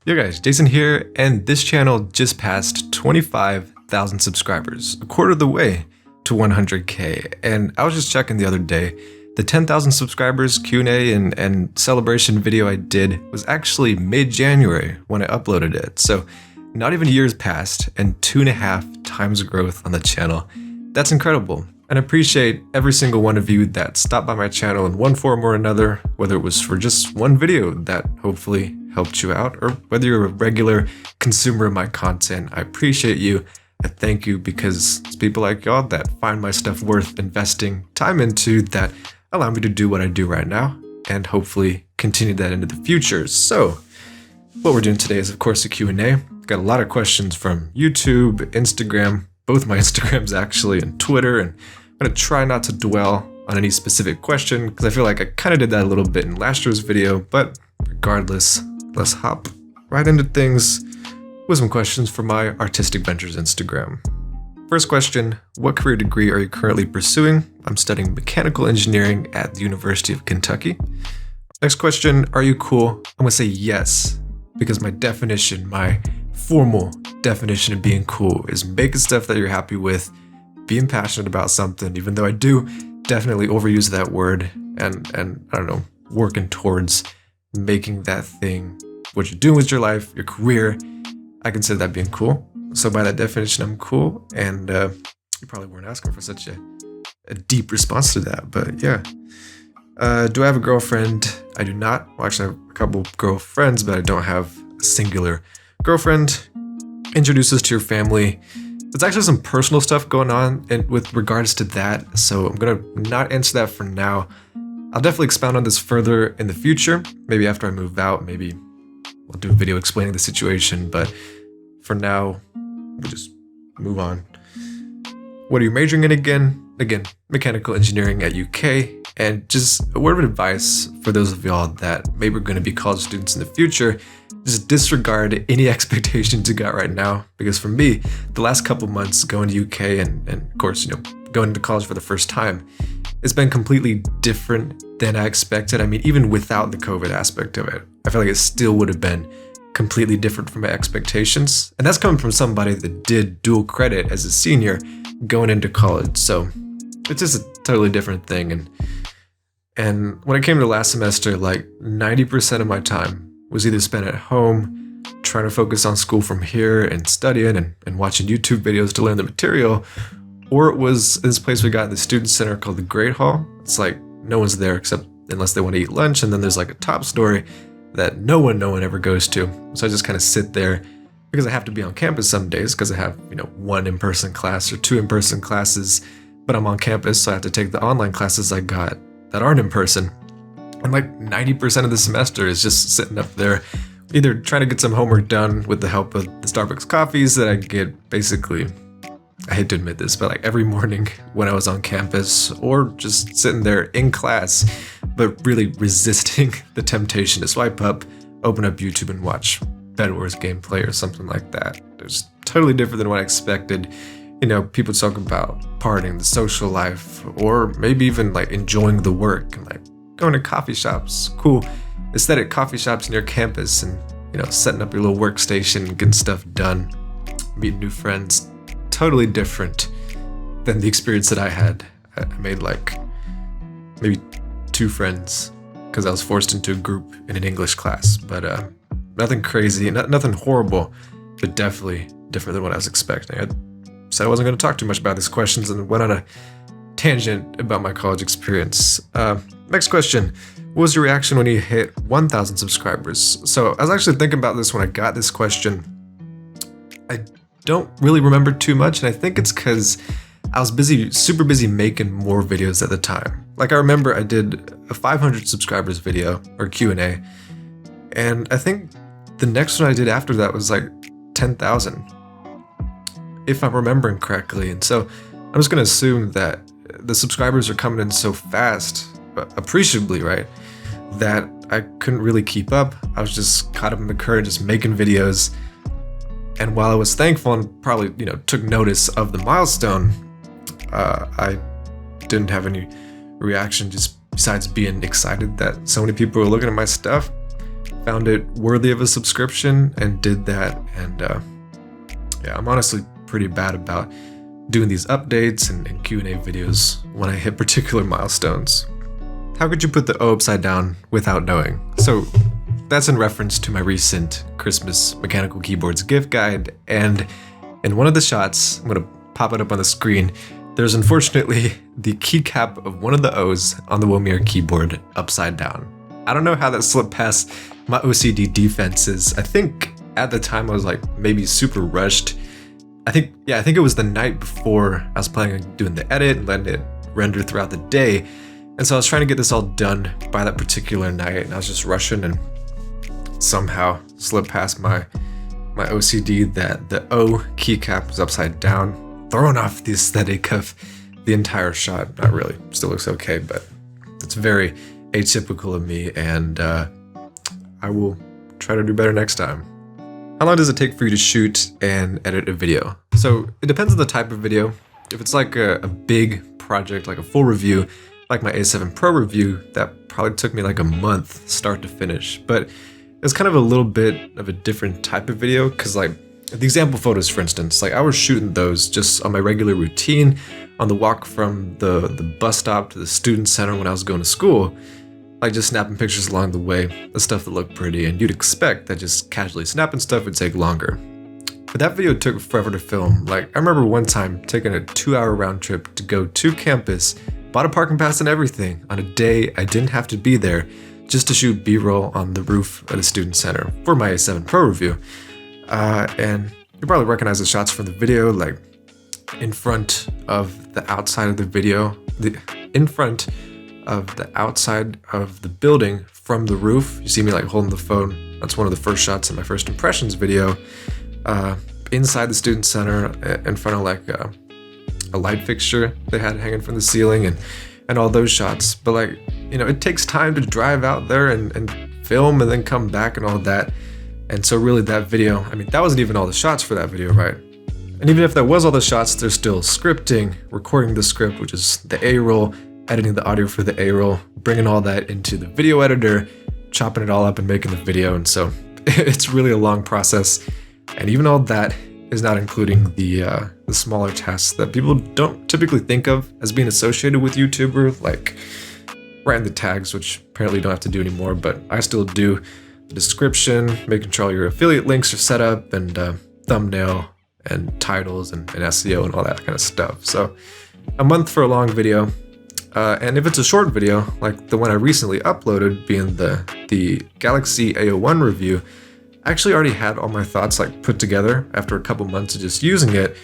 Yo guys, Jason here, and this channel just passed 25,000 subscribers, a quarter of the way to 100K. And I was just checking the other day, the 10,000 subscribers Q&A and celebration video I did was actually mid-January when I uploaded it. So not even years passed and 2.5 times growth on the channel. That's incredible. And I appreciate every single one of you that stopped by my channel in one form or another, whether it was for just one video that hopefully helped you out, or whether you're a regular consumer of my content. I appreciate you. I thank you because it's people like y'all that find my stuff worth investing time into that allow me to do what I do right now and hopefully continue that into the future. So what we're doing today is of course a Q&A. Got a lot of questions from YouTube, Instagram, both my Instagrams actually, and Twitter, and I'm gonna try not to dwell on any specific question because I feel like I kind of did that a little bit in last year's video, but regardless, let's hop right into things with some questions for my Artistic Ventures Instagram. First question, what career degree are you currently pursuing? I'm studying mechanical engineering at the University of Kentucky. Next question, are you cool? I'm gonna say yes, because my definition, my formal definition of being cool is making stuff that you're happy with, being passionate about something, even though I do definitely overuse that word, and I don't know, working towards making that thing, what you're doing with your life, your career, I consider that being cool. So by that definition, I'm cool, and you probably weren't asking for such a deep response to that, but yeah. Do I have a girlfriend? I do not. Well, actually, I have a couple girlfriends, but I don't have a singular girlfriend. Introduce us to your family. There's actually some personal stuff going on with regards to that, so I'm gonna not answer that for now. I'll definitely expound on this further in the future. Maybe after I move out, maybe I'll do a video explaining the situation, but for now, we'll just move on. What are you majoring in again? Again, mechanical engineering at UK. And just a word of advice for those of y'all that maybe are gonna be college students in the future, just disregard any expectations you got right now. Because for me, the last couple months going to UK and of course, going to college for the first time, it's been completely different than I expected. I mean, even without the COVID aspect of it, I feel like it still would have been completely different from my expectations. And that's coming from somebody that did dual credit as a senior going into college. So it's just a totally different thing. And when it came to last semester, like 90% of my time was either spent at home, trying to focus on school from here and studying and watching YouTube videos to learn the material, or it was this place we got in the student center called the Great Hall. It's like no one's there except unless they want to eat lunch, and then there's like a top story that no one ever goes to. So I just kind of sit there because I have to be on campus some days because I have, one in-person class or 2 in-person classes, but I'm on campus, so I have to take the online classes I got that aren't in person. And like 90% of the semester is just sitting up there, either trying to get some homework done with the help of the Starbucks coffees that I get basically, I hate to admit this, but like every morning when I was on campus, or just sitting there in class, but really resisting the temptation to swipe up, open up YouTube and watch Bed Wars gameplay or something like that. It was totally different than what I expected. People talk about partying, the social life, or maybe even like enjoying the work and like going to coffee shops, cool aesthetic coffee shops near campus, and setting up your little workstation and getting stuff done, meeting new friends. Totally different than the experience that I had. I made like maybe 2 friends because I was forced into a group in an English class, but nothing crazy, nothing horrible, but definitely different than what I was expecting. I said I wasn't going to talk too much about these questions and went on a tangent about my college experience. Next question, what was your reaction when you hit 1,000 subscribers? So I was actually thinking about this when I got this question. I don't really remember too much, and I think it's because I was super busy making more videos at the time. Like I remember I did a 500 subscribers video or Q&A, and I think the next one I did after that was like 10,000, if I'm remembering correctly. And so I'm just gonna assume that the subscribers are coming in so fast, appreciably, right, that I couldn't really keep up. I was just caught up in the current, just making videos. And while I was thankful and probably, took notice of the milestone, I didn't have any reaction just besides being excited that so many people were looking at my stuff. found it worthy of a subscription and did that. And yeah, I'm honestly pretty bad about doing these updates and Q&A videos when I hit particular milestones. How could you put the O upside down without knowing? So that's in reference to my recent Christmas mechanical keyboards gift guide, and in one of the shots, I'm gonna pop it up on the screen, there's unfortunately the keycap of one of the O's on the WRLD keyboard upside down. I don't know how that slipped past my OCD defenses. I think at the time I was like maybe super rushed. I think it was the night before I was planning on doing the edit and letting it render throughout the day. And so I was trying to get this all done by that particular night, and I was just rushing and somehow slipped past my OCD that the O keycap was upside down, throwing off the aesthetic of the entire shot. Not really, still looks okay, but it's very atypical of me, and I will try to do better next time. How long does it take for you to shoot and edit a video? So it depends on the type of video. If it's like a big project, like a full review, like my A7 Pro review, that probably took me like a month start to finish. But it's kind of a little bit of a different type of video, because like the example photos, for instance, like I was shooting those just on my regular routine on the walk from the bus stop to the student center when I was going to school, like just snapping pictures along the way, the stuff that looked pretty, and you'd expect that just casually snapping stuff would take longer. But that video took forever to film. Like I remember one time taking a 2-hour round trip to go to campus, bought a parking pass and everything on a day I didn't have to be there, just to shoot B-roll on the roof of the student center for my A7 Pro review. And you probably recognize the shots from the video, like in front of the outside of the video, in front of the outside of the building from the roof. You see me like holding the phone. That's one of the first shots in my first impressions video. Inside the student center, in front of like a light fixture they had hanging from the ceiling, and all those shots. But like, you know, it takes time to drive out there and film and then come back and all that. And so really that video, I mean, that wasn't even all the shots for that video, right? And even if that was all the shots, there's still scripting, recording the script, which is the A-roll, editing the audio for the A-roll, bringing all that into the video editor, chopping it all up and making the video. And so it's really a long process. And even all that is not including the smaller tasks that people don't typically think of as being associated with YouTuber, like writing the tags, which apparently you don't have to do anymore, but I still do. The description, making sure all your affiliate links are set up, and thumbnail and titles and SEO and all that kind of stuff. So a month for a long video. And if it's a short video, like the one I recently uploaded, being the Galaxy A01 review, I actually already had all my thoughts like put together after a couple months of just using it.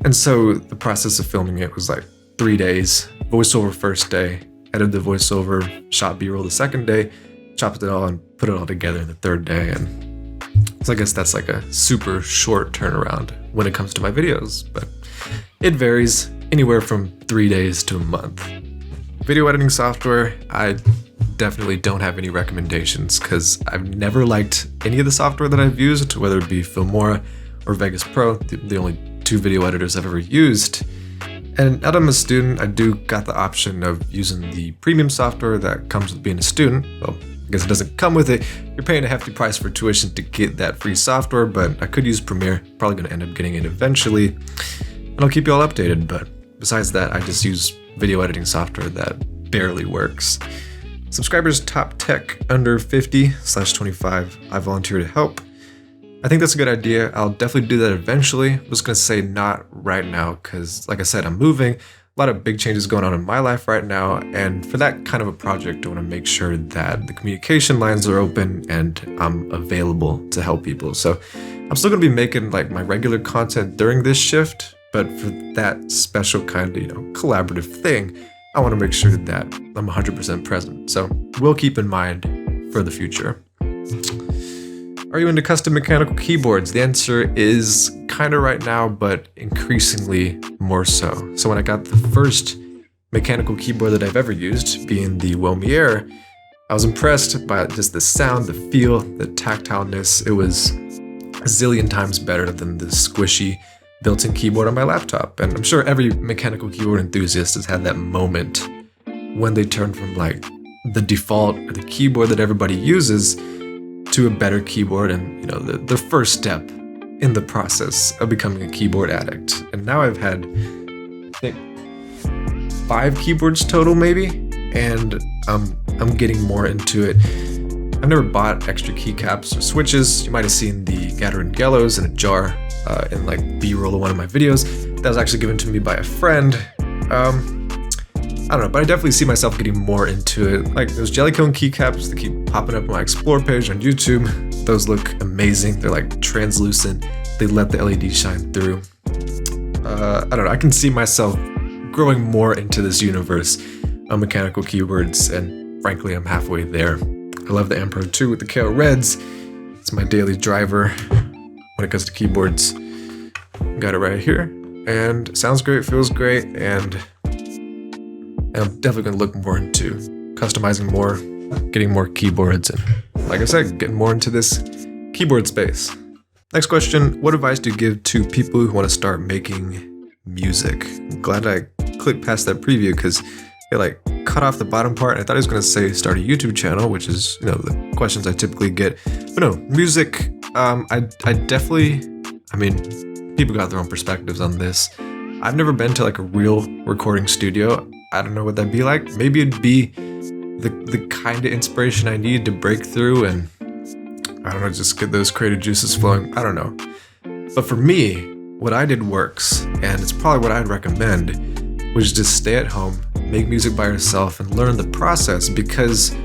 And so the process of filming it was like 3 days, voiceover first day, edited the voiceover, shot B-roll the second day, chopped it all and put it all together the third day. And so I guess that's like a super short turnaround when it comes to my videos, but it varies anywhere from 3 days to a month. Video editing software, I definitely don't have any recommendations because I've never liked any of the software that I've used, whether it be Filmora or Vegas Pro, the only 2 video editors I've ever used. And now that I'm a student, I do got the option of using the premium software that comes with being a student. Well, I guess it doesn't come with it. You're paying a hefty price for tuition to get that free software, but I could use Premiere. Probably going to end up getting it eventually. And I'll keep you all updated, but besides that, I just use video editing software that barely works. Subscribers top tech under 50/25. I volunteer to help. I think that's a good idea. I'll definitely do that eventually. I'm just going to say not right now because, like I said, I'm moving. A lot of big changes going on in my life right now. And for that kind of a project, I want to make sure that the communication lines are open and I'm available to help people. So I'm still going to be making like my regular content during this shift. But for that special kind of, collaborative thing, I want to make sure that I'm 100% present. So we'll keep in mind for the future. Are you into custom mechanical keyboards? The answer is kind of right now, but increasingly more so. So when I got the first mechanical keyboard that I've ever used, being the WRLD, I was impressed by just the sound, the feel, the tactileness. It was a zillion times better than the squishy built-in keyboard on my laptop. And I'm sure every mechanical keyboard enthusiast has had that moment when they turn from like the default or the keyboard that everybody uses to a better keyboard and, the first step in the process of becoming a keyboard addict. And now I've had, I think, 5 keyboards total maybe, and I'm getting more into it. I've never bought extra keycaps or switches. You might have seen the Gathering Gallows in a jar in like B-roll of one of my videos. That was actually given to me by a friend. I don't know, but I definitely see myself getting more into it. Like those Jellycone keycaps that keep popping up on my Explore page on YouTube. Those look amazing. They're like translucent. They let the LED shine through. I don't know, I can see myself growing more into this universe of mechanical keyboards, and frankly, I'm halfway there. I love the Emperor 2 with the KO Reds. It's my daily driver when it comes to keyboards. Got it right here, and sounds great, feels great, and I'm definitely going to look more into customizing more, getting more keyboards, and like I said, getting more into this keyboard space. Next question, what advice do you give to people who want to start making music? I'm glad I clicked past that preview because it like cut off the bottom part. I thought he was going to say start a YouTube channel, which is, the questions I typically get. But no, music, I definitely, people got their own perspectives on this. I've never been to like a real recording studio. I don't know what that'd be like. Maybe it'd be the kind of inspiration I need to break through and, I don't know, just get those creative juices flowing. I don't know. But for me, what I did works, and it's probably what I'd recommend, was just stay at home, make music by yourself, and learn the process. Because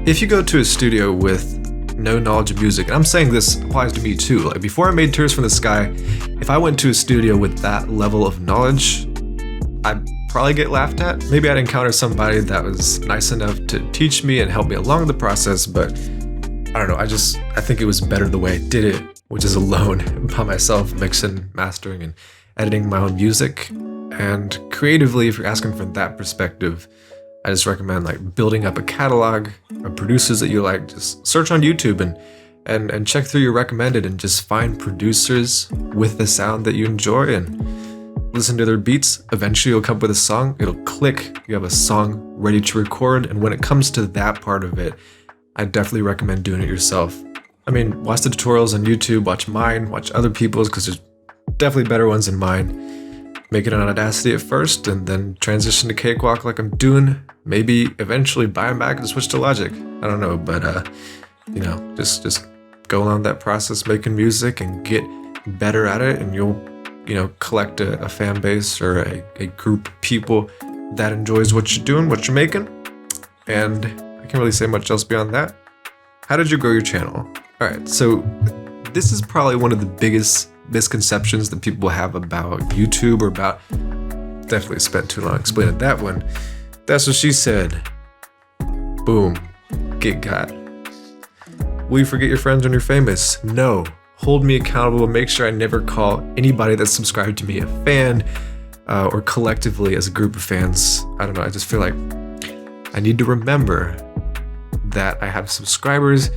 if you go to a studio with no knowledge of music, and I'm saying this applies to me too, like before I made Tears from the Sky, if I went to a studio with that level of knowledge, I'd probably get laughed at. Maybe I'd encounter somebody that was nice enough to teach me and help me along the process, but I don't know, I think it was better the way I did it, which is alone by myself, mixing, mastering, and editing my own music. And creatively, if you're asking from that perspective, I just recommend like building up a catalog of producers that you like. Just search on YouTube and check through your recommended and just find producers with the sound that you enjoy and listen to their beats. Eventually you'll come up with a song, it'll click, you have a song ready to record. And when it comes to that part of it, I definitely recommend doing it yourself. Watch the tutorials on YouTube, watch mine, watch other people's, because there's definitely better ones than mine. Make it on Audacity at first, and then transition to Cakewalk like I'm doing. Maybe eventually buy a Mac and switch to Logic. I don't know, but just go along that process, making music, and get better at it, and you'll, collect a fan base or a group of people that enjoys what you're doing, what you're making. And I can't really say much else beyond that. How did you grow your channel? All right, so this is probably one of the biggest misconceptions that people have about YouTube, or about, definitely spent too long explaining that one. That's what she said. Boom, get got. Will you forget your friends when you're famous? No. Hold me accountable and make sure I never call anybody that's subscribed to me a fan, or collectively as a group of fans. I don't know, I just feel like I need to remember that I have subscribers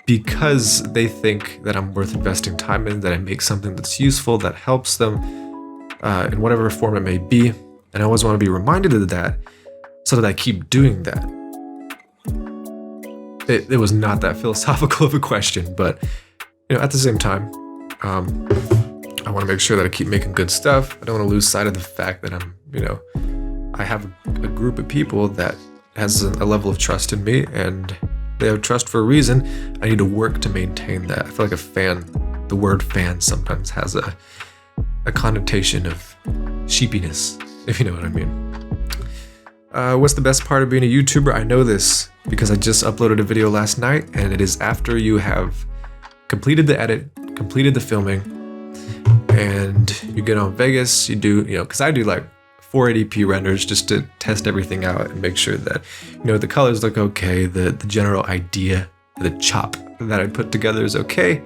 because they think that I'm worth investing time in, that I make something that's useful, that helps them in whatever form it may be. And I always want to be reminded of that so that I keep doing that. It was not that philosophical of a question, but at the same time, I want to make sure that I keep making good stuff. I don't want to lose sight of the fact that I have a group of people that has a level of trust in me, and they have trust for a reason. I need to work to maintain that. I feel like a fan, the word fan sometimes has a connotation of sheepiness, if you know what I mean. What's the best part of being a YouTuber? I know this because I just uploaded a video last night, and it is after you have completed the edit, completed the filming, and you get on Vegas, you do, because I do like 480p renders just to test everything out and make sure that, the colors look okay, the general idea, the chop that I put together is okay.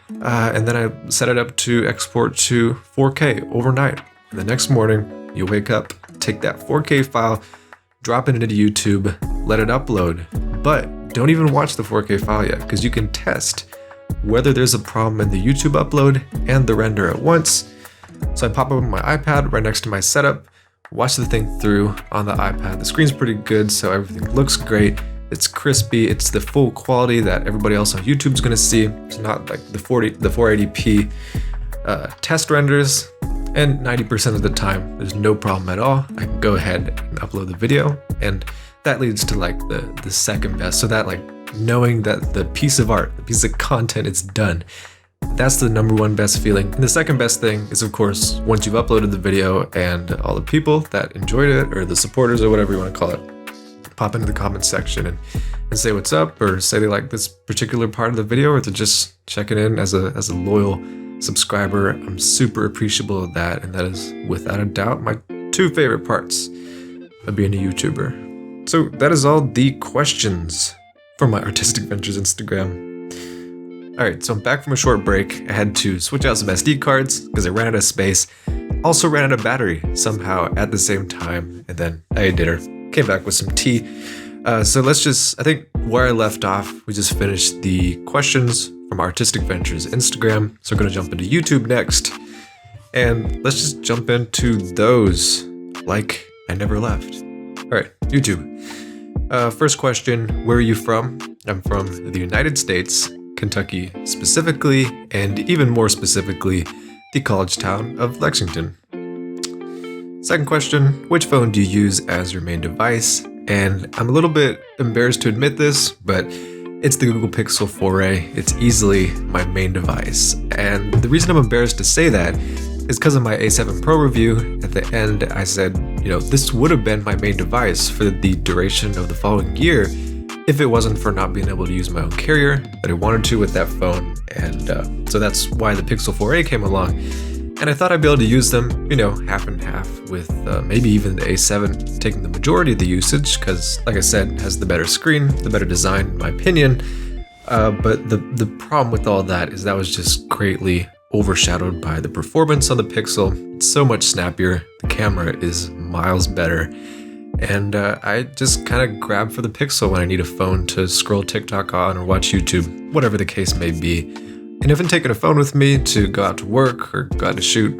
And then I set it up to export to 4K overnight. And the next morning, you wake up, take that 4K file, drop it into YouTube, let it upload. But don't even watch the 4K file yet, because you can test whether there's a problem in the YouTube upload and the render at once. So I pop up my iPad right next to my setup, watch the thing through on the iPad. The screen's pretty good, so everything looks great. It's crispy. It's the full quality that everybody else on YouTube's gonna see. It's not like the 480p test renders. And 90% of the time, there's no problem at all. I can go ahead and upload the video, and that leads to like the second best. So that like knowing that the piece of art, the piece of content is done, that's the number one best feeling. And the second best thing is, of course, once you've uploaded the video and all the people that enjoyed it, or the supporters or whatever you want to call it, pop into the comments section and say what's up, or say they like this particular part of the video, or to just checking in as a loyal subscriber. I'm super appreciable of that, and that is without a doubt my two favorite parts of being a YouTuber. So that is all the questions from my Artistic Ventures Instagram. Alright, so I'm back from a short break. I had to switch out some SD cards because I ran out of space. Also ran out of battery somehow at the same time, and then I ate dinner. Came back with some tea. So let's just, I think where I left off, we just finished the questions from Artistic Ventures Instagram. So we're gonna jump into YouTube next. And let's just jump into those like I never left. Alright, YouTube. First question, where are you from? I'm from the United States, Kentucky specifically, and even more specifically, the college town of Lexington. Second question, which phone do you use as your main device? And I'm a little bit embarrassed to admit this, but it's the Google Pixel 4a. It's easily my main device. And the reason I'm embarrassed to say that is because of my A7 Pro review. At the end, I said, this would have been my main device for the duration of the following year if it wasn't for not being able to use my own carrier, but I wanted to with that phone. And so that's why the Pixel 4a came along. And I thought I'd be able to use them, half and half, with maybe even the A7 taking the majority of the usage, because, like I said, it has the better screen, the better design, in my opinion. But the problem with all that is that was just greatly overshadowed by the performance on the Pixel. It's so much snappier. The camera is miles better. And I just kind of grab for the Pixel when I need a phone to scroll TikTok on or watch YouTube, whatever the case may be. And if I'm taking a phone with me to go out to work or go out to shoot,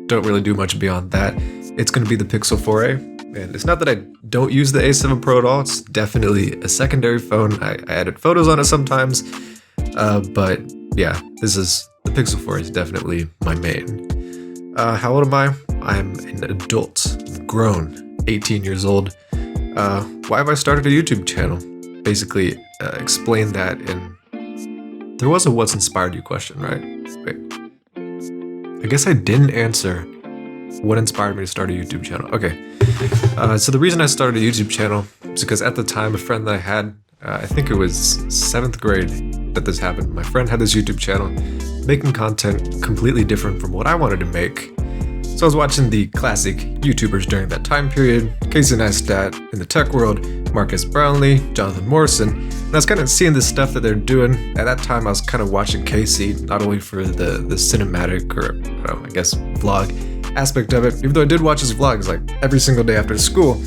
don't really do much beyond that, it's going to be the Pixel 4a. And it's not that I don't use the A7 Pro at all, it's definitely a secondary phone. I edit photos on it sometimes, but yeah, the Pixel 4a is definitely my main. How old am I? I'm an adult, grown, 18 years old. Why have I started a YouTube channel? Basically, explain that in... There was a what's inspired you question, right? Wait. I guess I didn't answer what inspired me to start a YouTube channel. Okay. So the reason I started a YouTube channel is because at the time, a friend that I had, I think it was 7th grade that this happened. My friend had this YouTube channel making content completely different from what I wanted to make. So I was watching the classic YouTubers during that time period, Casey Neistat in the tech world, Marcus Brownlee, Jonathan Morrison, and I was kind of seeing the stuff that they're doing. At that time, I was kind of watching Casey, not only for the cinematic or, I guess, vlog aspect of it, even though I did watch his vlogs like every single day after school.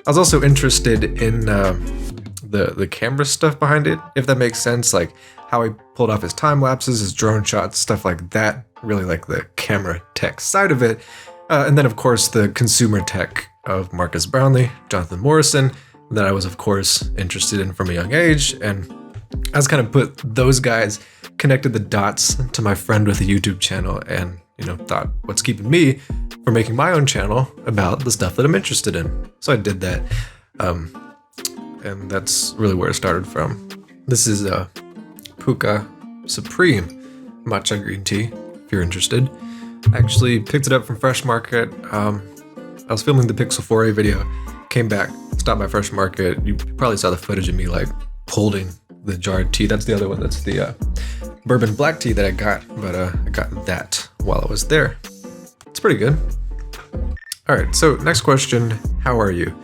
I was also interested in the camera stuff behind it, if that makes sense, like how he pulled off his time lapses, his drone shots, stuff like that. Really like the camera tech side of it. And then, of course, the consumer tech of Marcus Brownlee, Jonathan Morrison, that I was, of course, interested in from a young age. And I was kind of put those guys, connected the dots to my friend with a YouTube channel, and, thought, what's keeping me from making my own channel about the stuff that I'm interested in? So I did that. And that's really where it started from. This is Puka Supreme matcha green tea, if you're interested. I actually picked it up from Fresh Market. I was filming the Pixel 4a video, came back, stopped by Fresh Market. You probably saw the footage of me like holding the jarred tea. That's the other one. That's the bourbon black tea that I got, but I got that while I was there. It's pretty good. All right, so next question, how are you?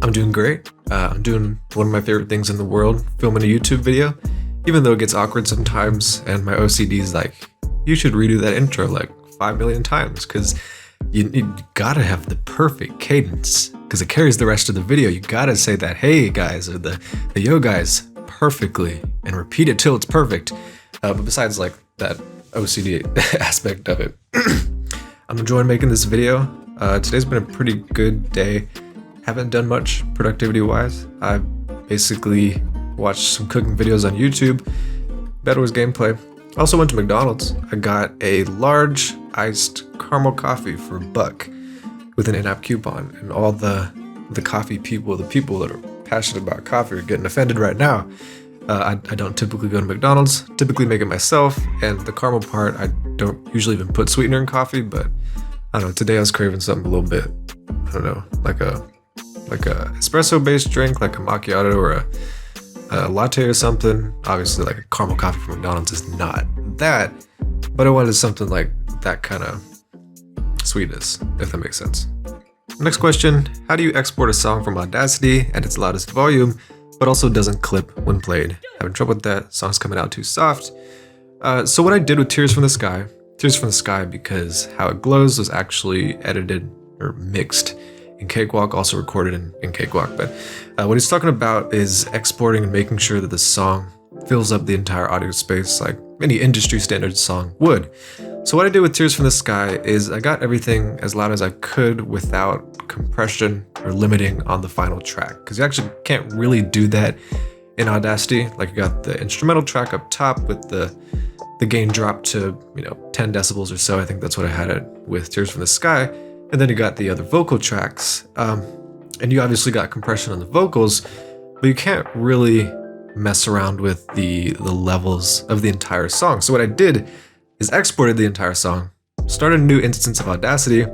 I'm doing great. I'm doing one of my favorite things in the world, filming a YouTube video, even though it gets awkward sometimes, and my OCD is like, you should redo that intro like 5 million times, because you gotta have the perfect cadence, because it carries the rest of the video. You gotta say that hey guys, or the yo guys perfectly, and repeat it till it's perfect. But besides like that OCD aspect of it, I'm enjoying making this video. Today's been a pretty good day. Haven't done much productivity wise. I've basically watched some cooking videos on YouTube. Better was gameplay. Also went to McDonald's. I got a large iced caramel coffee for $1 with an in-app coupon. And all the coffee people, the people that are passionate about coffee are getting offended right now. I don't typically go to McDonald's, typically make it myself, and the caramel part, I don't usually even put sweetener in coffee, but I don't know, today I was craving something a little bit, I don't know, like a espresso based drink, like a macchiato or a latte or something. Obviously like a caramel coffee from McDonald's is not that, but I wanted something like that kind of sweetness, if that makes sense. Next question, how do you export a song from Audacity at its loudest volume, but also doesn't clip when played? Having trouble with that, song's coming out too soft. So what I did with Tears from the Sky, because How It Glows was actually edited or mixed in Cakewalk, also recorded in Cakewalk. But what he's talking about is exporting and making sure that the song fills up the entire audio space like any industry standard song would. So what I did with Tears from the Sky is I got everything as loud as I could without compression or limiting on the final track, because you actually can't really do that in Audacity. Like you got the instrumental track up top with the gain dropped to 10 decibels or so. I think that's what I had it with Tears from the Sky. And then you got the other vocal tracks, and you obviously got compression on the vocals, but you can't really mess around with the levels of the entire song. So what I did is exported the entire song, started a new instance of Audacity,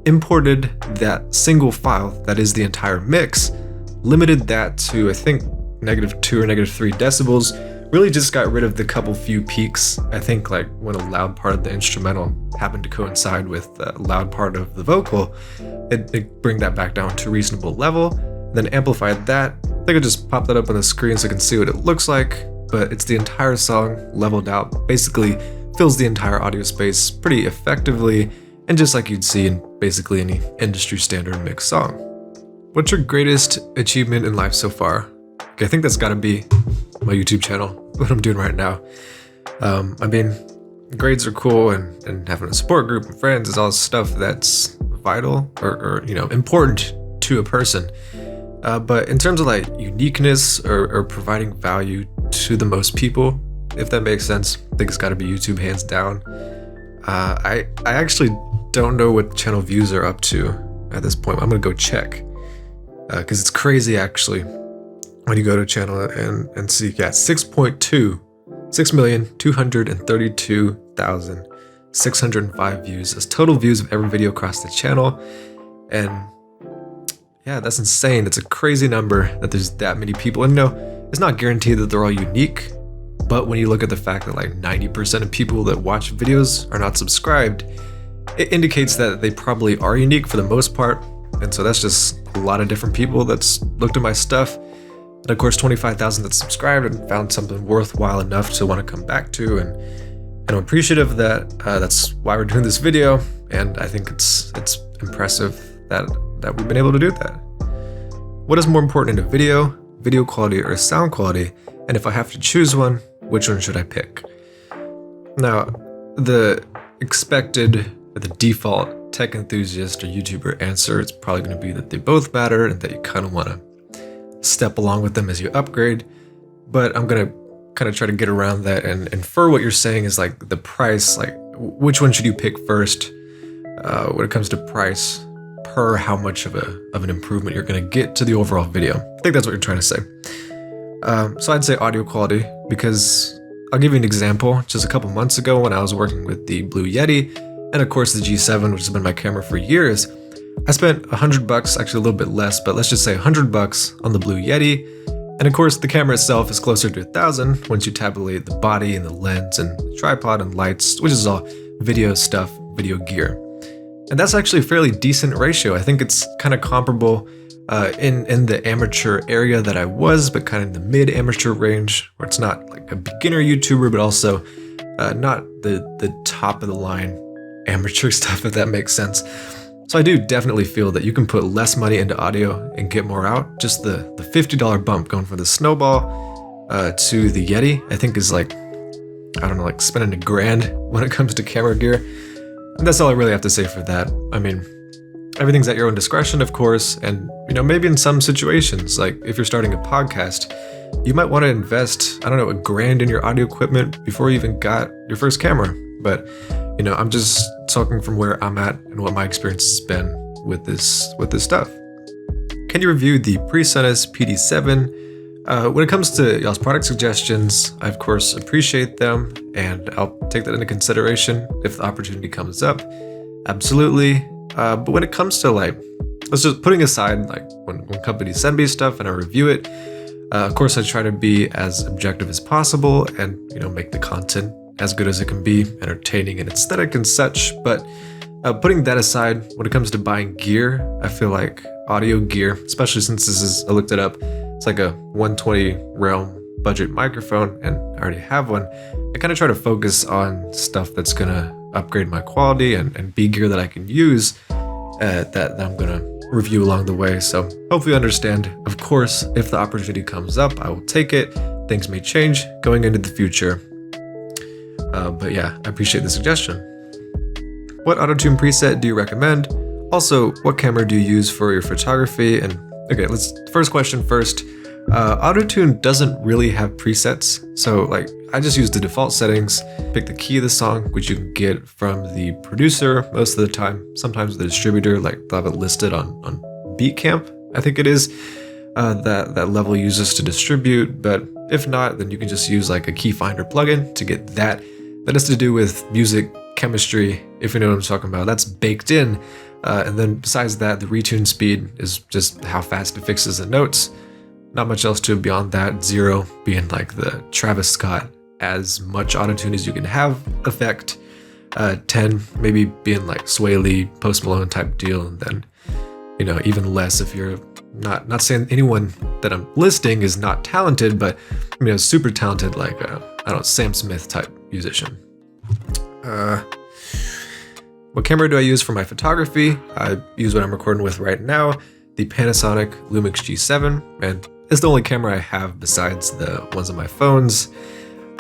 imported that single file that is the entire mix, limited that to I think -2 or -3 decibels, really just got rid of the couple few peaks. I think like when a loud part of the instrumental happened to coincide with the loud part of the vocal, it bring that back down to a reasonable level, then amplified that. I think I just popped that up on the screen so you can see what it looks like, but it's the entire song leveled out, basically fills the entire audio space pretty effectively, and just like you'd see in basically any industry standard mix song. What's your greatest achievement in life so far? Okay, I think that's gotta be my YouTube channel, what I'm doing right now. I mean, grades are cool, and having a support group and friends is all stuff that's vital or important to a person. But in terms of like uniqueness or providing value to the most people, if that makes sense, I think it's got to be YouTube hands down. I actually don't know what channel views are up to at this point. I'm gonna go check because it's crazy actually when you go to a channel and see 6,232,605 views. That's total views of every video across the channel, and yeah, that's insane. It's a crazy number that there's that many people. And no, it's not guaranteed that they're all unique. But when you look at the fact that like 90% of people that watch videos are not subscribed, it indicates that they probably are unique for the most part. And so that's just a lot of different people that's looked at my stuff. And of course, 25,000 that's subscribed and found something worthwhile enough to want to come back to. And I'm appreciative of that. That's why we're doing this video. And I think it's impressive that we've been able to do that. What is more important in a video quality or sound quality? And if I have to choose one, which one should I pick? Now, the expected or the default tech enthusiast or YouTuber answer is probably going to be that they both matter and that you kind of want to step along with them as you upgrade. But I'm going to kind of try to get around that and infer what you're saying is like the price, like which one should you pick first when it comes to price per how much of an improvement you're going to get to the overall video. I think that's what you're trying to say. So I'd say audio quality, because I'll give you an example. Just a couple months ago when I was working with the Blue Yeti and of course the G7, which has been my camera for years, I spent $100, actually a little bit less, but let's just say $100 on the Blue Yeti. And of course the camera itself is closer to $1,000 once you tabulate the body and the lens and the tripod and lights, which is all video stuff, video gear. And that's actually a fairly decent ratio. I think it's kind of comparable in the amateur area that I was, but kind of in the mid-amateur range, where it's not like a beginner YouTuber, but also not the top of the line amateur stuff, if that makes sense. So I do definitely feel that you can put less money into audio and get more out. Just the $50 bump going from the Snowball to the Yeti, I think is like, I don't know, like spending $1,000 when it comes to camera gear. And that's all I really have to say for that. I mean, Everything's at your own discretion, of course, and maybe in some situations, like if you're starting a podcast, you might want to invest, I don't know, $1,000 in your audio equipment before you even got your first camera. But I'm just talking from where I'm at and what my experience has been with this stuff. Can you review the PreSonus PD7? When it comes to y'all's product suggestions, I of course appreciate them, and I'll take that into consideration if the opportunity comes up. Absolutely. But when it comes to let's just putting aside when companies send me stuff and I review it, of course I try to be as objective as possible and make the content as good as it can be, entertaining and aesthetic and such. But putting that aside, when it comes to buying gear, I feel like audio gear, especially since I looked it up, it's like a 120 realm budget microphone and I already have one. I kind of try to focus on stuff that's gonna upgrade my quality and be gear that I can use that I'm gonna review along the way. So hopefully you understand. Of course, if the opportunity comes up, I will take it. Things may change going into the future. But yeah, I appreciate the suggestion. What autotune preset do you recommend? Also, what camera do you use for your photography? And okay, first question first. Autotune doesn't really have presets, so I just use the default settings, pick the key of the song, which you can get from the producer most of the time. Sometimes the distributor, they'll have it listed on Beatcamp, I think it is, that level uses to distribute. But if not, then you can just use a key finder plugin to get that. That has to do with music chemistry, if you know what I'm talking about. That's baked in. And then besides that, the retune speed is just how fast it fixes the notes. Not much else to it beyond that. 0 being the Travis Scott as much autotune as you can have effect. 10 maybe being Sway Lee, Post Malone type deal, and then even less if you're not saying anyone that I'm listing is not talented, but super talented I don't know, Sam Smith type musician. What camera do I use for my photography? I use what I'm recording with right now, the Panasonic Lumix G7, and it's the only camera I have besides the ones on my phones.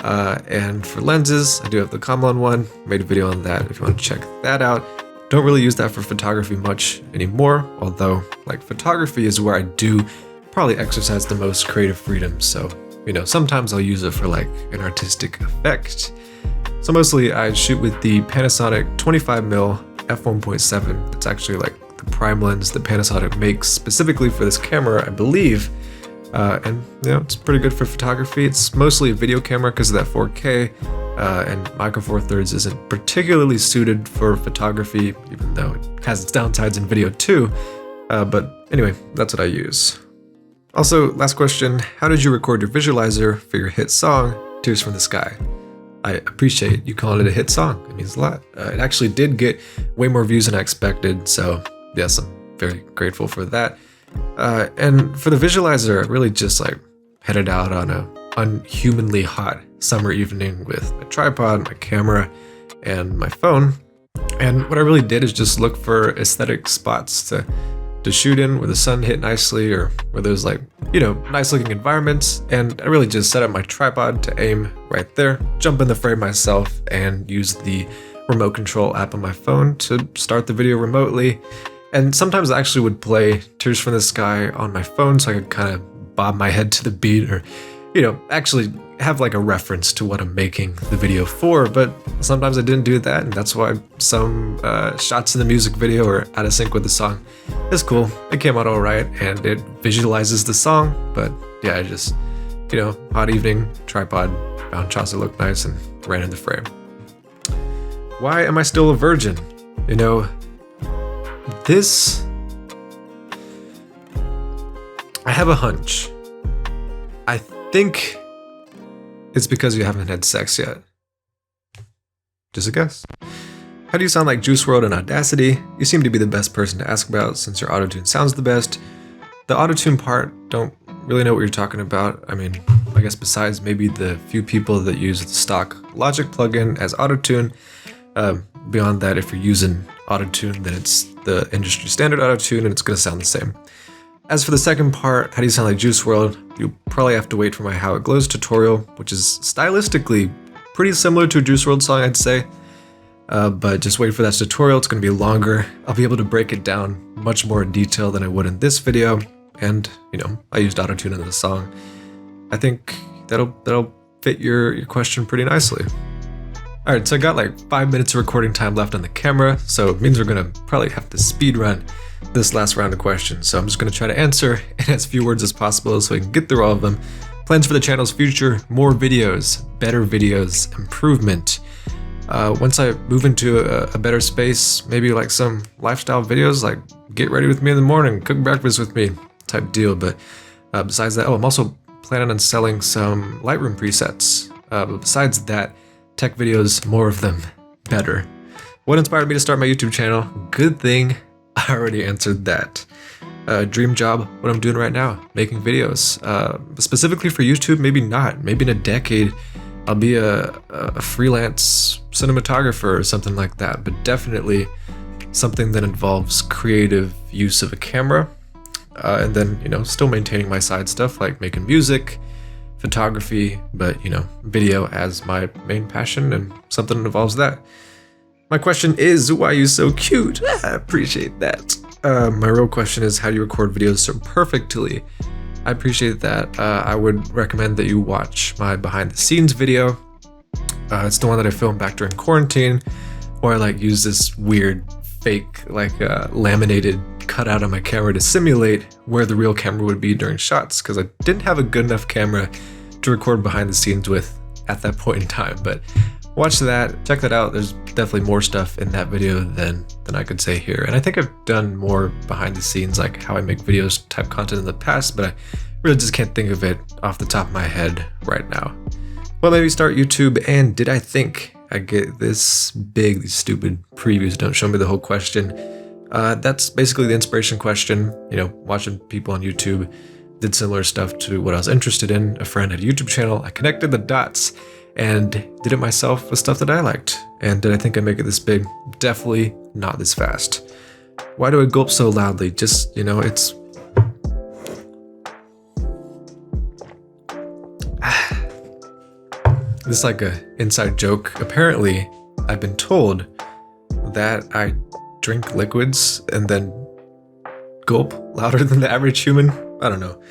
And for lenses, I do have the Kamlon one. Made a video on that if you want to check that out. Don't really use that for photography much anymore, although photography is where I do probably exercise the most creative freedom. So, sometimes I'll use it for an artistic effect. So mostly I shoot with the Panasonic 25mm f1.7. That's actually the prime lens that Panasonic makes specifically for this camera, I believe. And it's pretty good for photography. It's mostly a video camera because of that 4K, and Micro Four Thirds isn't particularly suited for photography, even though it has its downsides in video too. But anyway, that's what I use. Also, last question, how did you record your visualizer for your hit song, Tears from the Sky? I appreciate you calling it a hit song. It means a lot. It actually did get way more views than I expected, so yes, I'm very grateful for that. And for the visualizer, I really just headed out on a unhumanly hot summer evening with a tripod, my camera, and my phone. And what I really did is just look for aesthetic spots to shoot in where the sun hit nicely, or where there's nice looking environments. And I really just set up my tripod to aim right there, jump in the frame myself, and use the remote control app on my phone to start the video remotely. And sometimes I actually would play Tears from the Sky on my phone so I could kind of bob my head to the beat, or actually have a reference to what I'm making the video for. But sometimes I didn't do that, and that's why some shots in the music video are out of sync with the song. It's cool. It came out all right, and it visualizes the song. But yeah, I just, hot evening, tripod, found shots that looked nice, and ran in the frame. Why am I still a virgin? This, I have a hunch. I think it's because you haven't had sex yet. Just a guess. How do you sound like Juice WRLD and Audacity? You seem to be the best person to ask about since your autotune sounds the best. The autotune part, don't really know what you're talking about. I mean, I guess besides maybe the few people that use the stock Logic plugin as autotune. Beyond that, if you're using autotune, then it's the industry standard autotune and it's going to sound the same. As for the second part, how do you sound like Juice WRLD? You'll probably have to wait for my How It Glows tutorial, which is stylistically pretty similar to a Juice WRLD song, I'd say. but just wait for that tutorial. It's going to be longer. I'll be able to break it down much more in detail than I would in this video. And, you know, I used auto-tune in the song. I think that'll fit your question pretty nicely. All right, so I got like 5 minutes of recording time left on the camera, so it means we're gonna probably have to speed run this last round of questions. So I'm just gonna try to answer in as few words as possible so we can get through all of them. Plans for the channel's future: more videos, better videos, improvement. Once I move into a better space, maybe like some lifestyle videos, like get ready with me in the morning, cook breakfast with me type deal. But besides that, I'm also planning on selling some Lightroom presets. But besides that, tech videos, more of them, better. What inspired me to start my YouTube channel? Good thing I already answered that. Dream job, what I'm doing right now, making videos. Specifically for YouTube, maybe not. Maybe in a decade, I'll be a freelance cinematographer or something like that, but definitely something that involves creative use of a camera. And then, you know, still maintaining my side stuff like making music, photography, but, you know, video as my main passion and something that involves that. My question is, why are you so cute? I appreciate that. My real question is, how do you record videos so perfectly? I appreciate that. I would recommend that you watch my behind the scenes video. It's the one that I filmed back during quarantine, where I like use this weird fake like laminated cutout on my camera to simulate where the real camera would be during shots, because I didn't have a good enough camera to record behind the scenes with at that point in time. But watch that, check that out. There's definitely more stuff in that video than I could say here. And I think I've done more behind the scenes, like how I make videos type content in the past, but I really just can't think of it off the top of my head right now. Well, maybe start YouTube, and did I think I'd get this big? These stupid previews don't show me the whole question. That's basically the inspiration question. You know, watching people on YouTube did similar stuff to what I was interested in. A friend had a YouTube channel. I connected the dots and did it myself with stuff that I liked. And did I think I'd make it this big? Definitely not this fast. Why do I gulp so loudly? Just, you know, it's... This is like a inside joke. Apparently, I've been told that I drink liquids and then gulp louder than the average human. I don't know.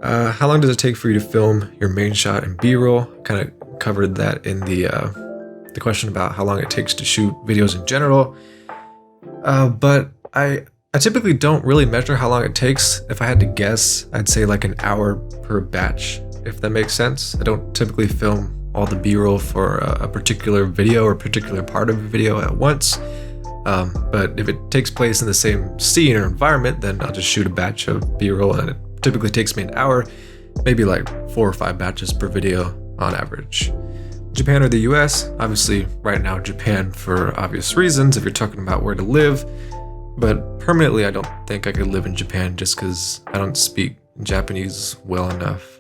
How long does it take for you to film your main shot and B-roll? Kind of covered that in the question about how long it takes to shoot videos in general. But I typically don't really measure how long it takes. If I had to guess, I'd say like an hour per batch, if that makes sense. I don't typically film all the B-roll for a particular video or a particular part of a video at once. But if it takes place in the same scene or environment, then I'll just shoot a batch of B-roll, and it typically takes me an hour, maybe like 4 or 5 batches per video on average. Japan or the US? Obviously right now Japan for obvious reasons if you're talking about where to live, but permanently I don't think I could live in Japan just because I don't speak Japanese well enough.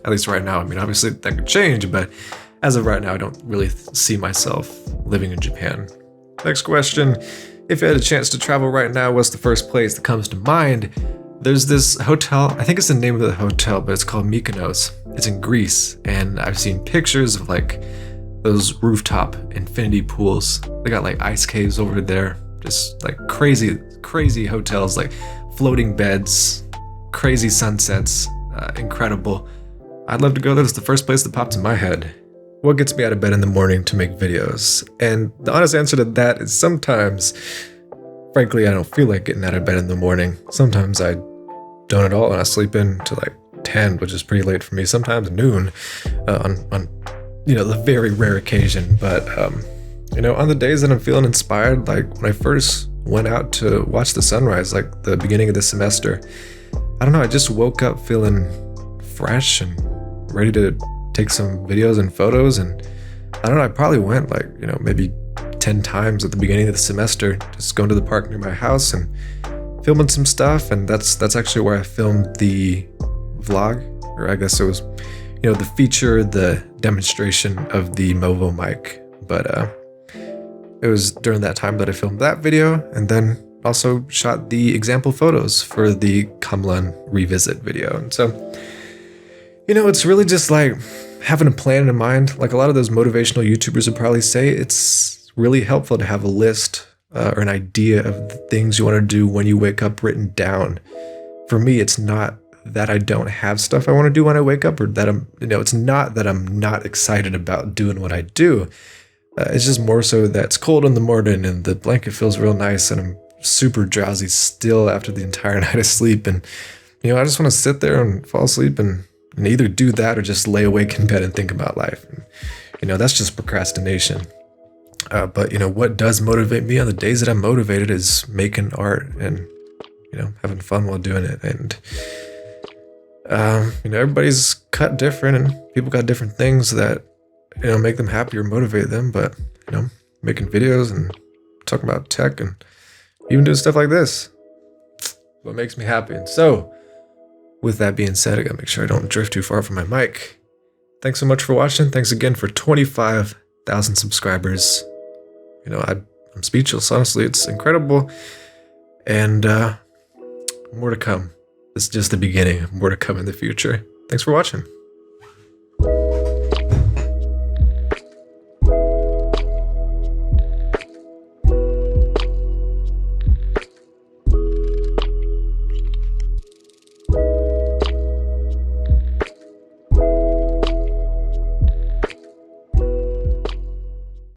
At least right now. I mean, obviously that could change, but as of right now I don't really see myself living in Japan. Next question. If you had a chance to travel right now, what's the first place that comes to mind? There's this hotel, I think it's the name of the hotel, but it's called Mykonos. It's in Greece, and I've seen pictures of like those rooftop infinity pools. They got like ice caves over there, just like crazy hotels, like floating beds, crazy sunsets, incredible. I'd love to go there. That's the first place that pops in my head. What gets me out of bed in the morning to make videos? And the honest answer to that is sometimes, frankly, I don't feel like getting out of bed in the morning. Sometimes I don't at all, and I sleep in to like 10, which is pretty late for me. Sometimes noon, on you know, the very rare occasion. But you know, on the days that I'm feeling inspired, like when I first went out to watch the sunrise, like the beginning of the semester, I don't know, I just woke up feeling fresh and ready to take some videos and photos. And I don't know, I probably went like, you know, maybe 10 times at the beginning of the semester, just going to the park near my house and filming some stuff. And that's actually where I filmed the vlog, or I guess it was, you know, the feature, the demonstration of the Movo mic. But it was during that time that I filmed that video, and then also shot the example photos for the Kamlan revisit video. And so, you know, it's really just like having a plan in mind. Like a lot of those motivational YouTubers would probably say, it's really helpful to have a list or an idea of the things you want to do when you wake up written down. For me, it's not that I don't have stuff I want to do when I wake up, or that it's not that I'm not excited about doing what I do. It's just more so that it's cold in the morning and the blanket feels real nice and I'm super drowsy still after the entire night of sleep. And, I just want to sit there and fall asleep and either do that or just lay awake in bed and think about life. And, that's just procrastination. But, what does motivate me on the days that I'm motivated is making art and, having fun while doing it. And, everybody's cut different and people got different things that, make them happy or motivate them. But, making videos and talking about tech and even doing stuff like this, what makes me happy. And so, with that being said, I gotta make sure I don't drift too far from my mic. Thanks so much for watching. Thanks again for 25,000 subscribers. I'm speechless, honestly. It's incredible. And more to come. This is just the beginning. More to come in the future. Thanks for watching.